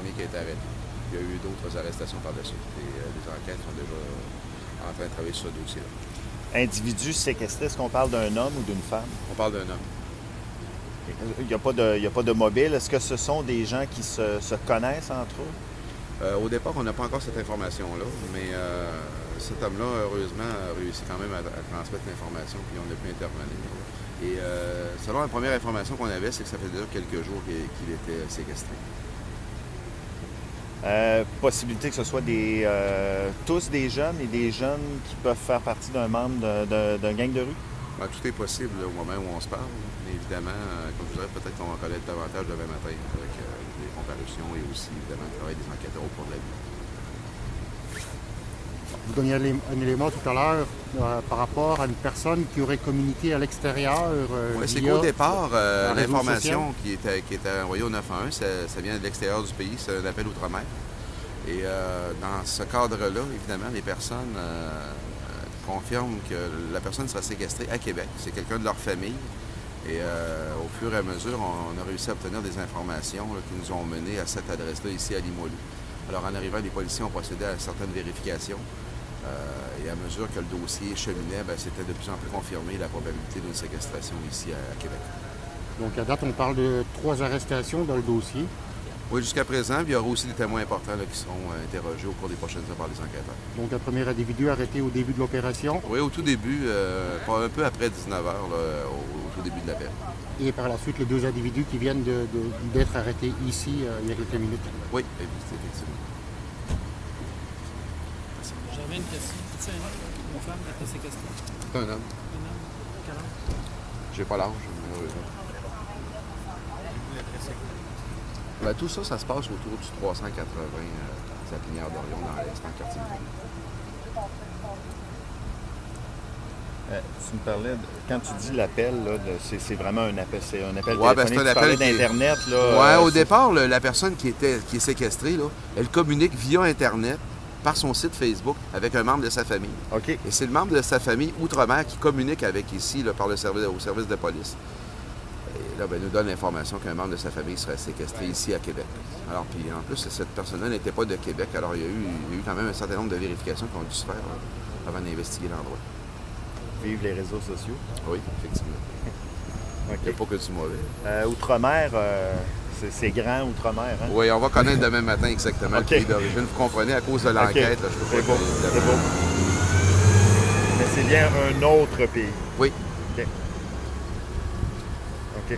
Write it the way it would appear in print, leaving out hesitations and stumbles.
premier qui a été arrêté. Il y a eu d'autres arrestations par la suite. Et les enquêtes sont déjà en train de travailler sur ce dossier-là. Individu séquestré, est-ce qu'on parle d'un homme ou d'une femme? On parle d'un homme. Il n'y a pas de mobile. Est-ce que ce sont des gens qui se connaissent entre eux? Au départ, on n'a pas encore cette information-là, mais cet homme-là, heureusement, a réussi quand même à transmettre l'information, puis on a pu intervenir. Et selon la première information qu'on avait, c'est que ça fait déjà quelques jours qu'il était séquestré. Possibilité que ce soit tous des jeunes et des jeunes qui peuvent faire partie d'un membre d'un gang de rue? Ben, tout est possible là, au moment où on se parle. Mais évidemment, comme je dirais, peut-être qu'on va connaître davantage demain matin avec des comparutions et aussi, évidemment, le travail des enquêteurs au cours de la nuit. Vous donniez un élément tout à l'heure par rapport à une personne qui aurait communiqué à l'extérieur. Oui, c'est qu'au départ, l'information qui était envoyée au 911, ça vient de l'extérieur du pays, c'est un appel outre-mer. Et dans ce cadre-là, évidemment, les personnes confirment que la personne sera séquestrée à Québec. C'est quelqu'un de leur famille. Et au fur et à mesure, on a réussi à obtenir des informations là, qui nous ont menés à cette adresse-là ici à Limoilou. Alors en arrivant, les policiers ont procédé à certaines vérifications. Et à mesure que le dossier cheminait, c'était de plus en plus confirmé la probabilité d'une séquestration ici à Québec. Donc à date, on parle de 3 arrestations dans le dossier. Oui, jusqu'à présent. Puis il y aura aussi des témoins importants là, qui seront interrogés au cours des prochaines heures par les enquêteurs. Donc un premier individu arrêté au début de l'opération. Oui, au tout début, un peu après 19h, au tout début de l'appel. Et par la suite, les 2 individus qui viennent d'être arrêtés ici il y a quelques minutes. Oui, effectivement. J'avais une question. C'est un homme ou une femme qui a été séquestrée? C'est un homme. Un homme? Quel âge? J'ai pas l'âge, malheureusement. Tout ça, ça se passe autour du 380 Sapinière d'Orion dans l'Est, en quartier. Tu me parlais, quand tu dis l'appel, c'est vraiment un appel, c'est un appel Ouais, téléphonique. c'est un Tu parlais appel d'Internet. Oui, au départ, la personne qui est séquestrée, là, elle communique via Internet par son site Facebook avec un membre de sa famille. OK. Et c'est le membre de sa famille outre-mer qui communique avec ici là, au service de police. Et là, nous donne l'information qu'un membre de sa famille serait séquestré ici à Québec. Alors, puis en plus, cette personne-là n'était pas de Québec, alors il y a eu quand même un certain nombre de vérifications qui ont dû se faire avant d'investiguer l'endroit. Vive les réseaux sociaux. Oui, effectivement. OK. Il n'y a pas que du mauvais. Outre-mer, c'est grand, Outre-mer. Hein? Oui, on va connaître demain matin exactement le pays d'origine. Vous comprenez, à cause de l'enquête, je peux pas... C'est beau. Mais c'est bien un autre pays. Oui. OK. OK.